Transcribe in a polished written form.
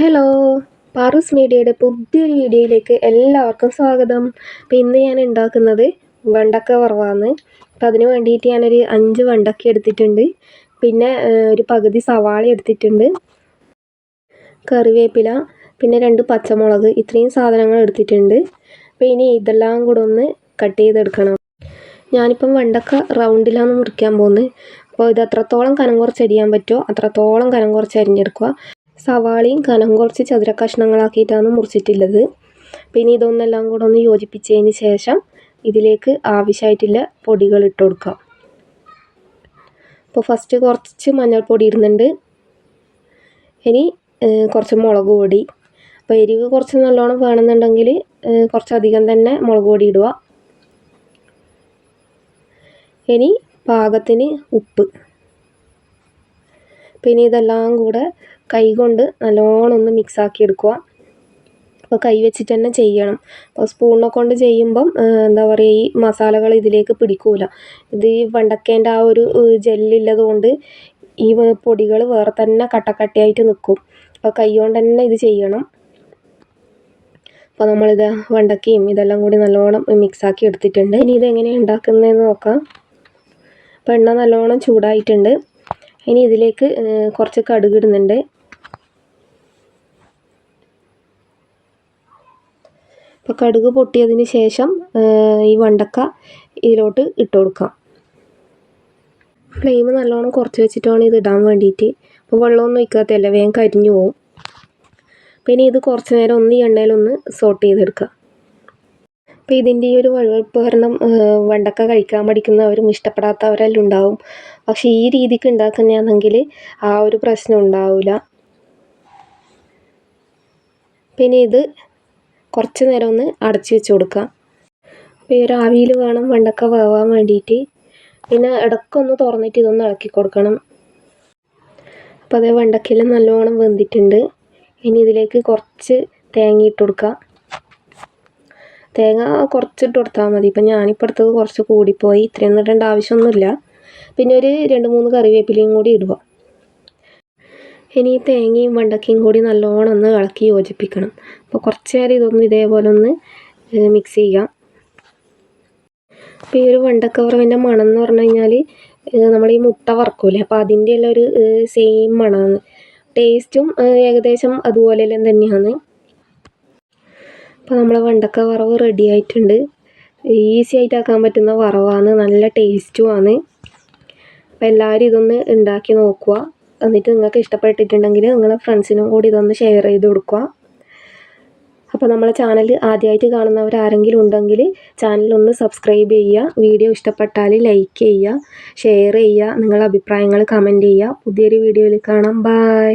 Hello, പാറൂസ് മീഡിയയുടെ പുതിയൊരു വീഡിയോയിലേക്ക് എല്ലാവർക്കും സ്വാഗതം. അപ്പോൾ ഇന്ന് ഞാൻ ഉണ്ടാക്കുന്നത് വെണ്ടക്ക വറവാണ്. അപ്പോൾ അതിന് വേണ്ടിയിട്ട് ഞാനൊരു 5 വെണ്ടക്ക എടുത്തിട്ടുണ്ട്. പിന്നെ ഒരു പകുതി സവാള എടുത്തിട്ടുണ്ട്, കറിവേപ്പില, പിന്നെ 2 പച്ചമുളക്, ഇത്രയും സാധനങ്ങൾ എടുത്തിട്ടുണ്ട്. അപ്പോൾ ഇനി ഇതെല്ലാം കൂടെ ഒന്ന് കട്ട് ചെയ്തെടുക്കണം. ഞാനിപ്പം വെണ്ടക്ക റൗണ്ടിലാണ് മുറിക്കാൻ പോകുന്നത്. അപ്പോൾ ഇത് എത്രത്തോളം കനം കുറച്ച് അരിയാൻ പറ്റുമോ അത്രത്തോളം കനം കുറച്ച് അരിഞ്ഞെടുക്കുക. സവാളയും കനം കുറച്ച് ചതുര കഷ്ണങ്ങളാക്കിയിട്ടാണ് മുറിച്ചിട്ടുള്ളത്. പിന്നെ ഇതൊന്നെല്ലാം കൂടെ ഒന്ന് യോജിപ്പിച്ചതിന് ശേഷം ഇതിലേക്ക് ആവശ്യമായിട്ടുള്ള പൊടികൾ ഇട്ട് കൊടുക്കുക. അപ്പോൾ ഫസ്റ്റ് കുറച്ച് മഞ്ഞൾപ്പൊടി ഇടുന്നുണ്ട്. ഇനി കുറച്ച് മുളക് പൊടി. അപ്പോൾ എരിവ് കുറച്ച് നല്ലോണം വേണമെന്നുണ്ടെങ്കിൽ കുറച്ചധികം തന്നെ മുളക് പൊടി ഇടുക. ഇനി പാകത്തിന് ഉപ്പ്. പിന്നെ ഇതെല്ലാം കൂടെ കൈ കൊണ്ട് നല്ലോണം ഒന്ന് മിക്സാക്കി എടുക്കുക. അപ്പോൾ കൈ വെച്ചിട്ട് തന്നെ ചെയ്യണം. അപ്പോൾ സ്പൂണിനെ കൊണ്ട് ചെയ്യുമ്പം എന്താ പറയുക, ഈ മസാലകൾ ഇതിലേക്ക് പിടിക്കൂല. ഇത് ഈ വെണ്ടക്കേൻ്റെ ആ ഒരു ജെല്ലുള്ളത് കൊണ്ട് ഈ പൊടികൾ വേറെ തന്നെ കട്ടക്കട്ടിയായിട്ട് നിൽക്കും. അപ്പോൾ കൈ കൊണ്ട് തന്നെ ഇത് ചെയ്യണം. അപ്പോൾ നമ്മളിത് വെണ്ടക്കയും ഇതെല്ലാം കൂടി നല്ലോണം മിക്സാക്കി എടുത്തിട്ടുണ്ട്. ഇനി ഇതെങ്ങനെയാണ് ഉണ്ടാക്കുന്നതെന്ന് നോക്കാം. അപ്പോൾ എണ്ണ നല്ലോണം ചൂടായിട്ടുണ്ട്. ഇനി ഇതിലേക്ക് കുറച്ച് കടുക് ഇടുന്നുണ്ട്. അപ്പോൾ കടുക് പൊട്ടിയതിന് ശേഷം ഈ വെണ്ടക്ക ഇതിലോട്ട് ഇട്ട് കൊടുക്കാം. ഫ്ലെയിം നല്ലോണം കുറച്ച് വെച്ചിട്ട് വേണം ഇത് ഇടാൻ വേണ്ടിയിട്ട്. അപ്പോൾ വെള്ളമൊന്നും ഒഴിക്കാത്തല്ല, വേഗം കരിഞ്ഞു പോകും. പിന്നെ ഇത് കുറച്ച് നേരം ഒന്ന് ഈ എണ്ണയിലൊന്ന് സോട്ട് ചെയ്തെടുക്കുക. അപ്പോൾ ഇതിൻ്റെ ഈ ഒരു വഴുവഴുപ്പ് കാരണം വെണ്ടക്ക കഴിക്കാൻ പഠിക്കുന്നവരും ഇഷ്ടപ്പെടാത്തവരെല്ലാം ഉണ്ടാവും. പക്ഷേ ഈ രീതിക്ക് ഉണ്ടാക്കുന്നതാണെങ്കിൽ ആ ഒരു പ്രശ്നം ഉണ്ടാവില്ല. പിന്നെ ഇത് കുറച്ച് നേരം ഒന്ന് അടച്ച് വെച്ച് കൊടുക്കാം. അപ്പോൾ ഈ ഒരു ആവിയിൽ വേണം വെണ്ടക്ക വേവാൻ വേണ്ടിയിട്ട്. പിന്നെ ഇടയ്ക്കൊന്ന് തുറന്നിട്ട് ഇതൊന്ന് ഇളക്കി കൊടുക്കണം. അപ്പോൾ അതേ വെണ്ടക്കയെല്ലാം നല്ലോണം വെന്തിട്ടുണ്ട്. ഇനി ഇതിലേക്ക് കുറച്ച് തേങ്ങ ഇട്ട് കൊടുക്കുക. തേങ്ങ കുറച്ചിട്ട് കൊടുത്താൽ മതി. ഇപ്പം ഞാനിപ്പോൾ എടുത്തത് കുറച്ച് കൂടിപ്പോയി, ഇത്രയൊന്നും ഇടേണ്ട ആവശ്യമൊന്നുമില്ല. പിന്നെ ഒരു 2-3 കറിവേപ്പിലയും കൂടി ഇടുക. ഇനി ഈ തേങ്ങയും വെണ്ടക്കയും കൂടി നല്ലോണം ഒന്ന് ഇളക്കി യോജിപ്പിക്കണം. അപ്പോൾ കുറച്ച് നേരം ഇതൊന്ന് ഇതേപോലെ ഒന്ന് മിക്സ് ചെയ്യാം. അപ്പോൾ ഈ ഒരു വെണ്ടക്ക വറവിൻ്റെ മണം എന്ന് പറഞ്ഞു കഴിഞ്ഞാൽ നമ്മൾ ഈ മുട്ട വറക്കൂലേ, അപ്പോൾ അതിൻ്റെ എല്ലാം ഒരു സെയിം മണമാണ്. ടേസ്റ്റും ഏകദേശം അതുപോലെല്ലാം തന്നെയാണ്. അപ്പോൾ നമ്മളെ വെണ്ടക്ക വറവ് റെഡി ആയിട്ടുണ്ട്. ഈസി ആയിട്ട് ആക്കാൻ പറ്റുന്ന വറവാണ്, നല്ല ടേസ്റ്റുമാണ്. അപ്പോൾ എല്ലാവരും ഇതൊന്ന് ഉണ്ടാക്കി നോക്കുക. എന്നിട്ട് നിങ്ങൾക്ക് ഇഷ്ടപ്പെട്ടിട്ടുണ്ടെങ്കിൽ നിങ്ങളെ ഫ്രണ്ട്സിനും കൂടി ഇതൊന്ന് ഷെയർ ചെയ്ത് കൊടുക്കുക. അപ്പോൾ നമ്മളെ ചാനൽ ആദ്യമായിട്ട് കാണുന്നവർ ആരെങ്കിലും ഉണ്ടെങ്കിൽ ചാനലൊന്ന് സബ്സ്ക്രൈബ് ചെയ്യുക. വീഡിയോ ഇഷ്ടപ്പെട്ടാൽ ലൈക്ക് ചെയ്യുക, ഷെയർ ചെയ്യുക, നിങ്ങളുടെ അഭിപ്രായങ്ങൾ കമൻറ്റ് ചെയ്യുക. പുതിയൊരു വീഡിയോയിൽ കാണാം. ബൈ.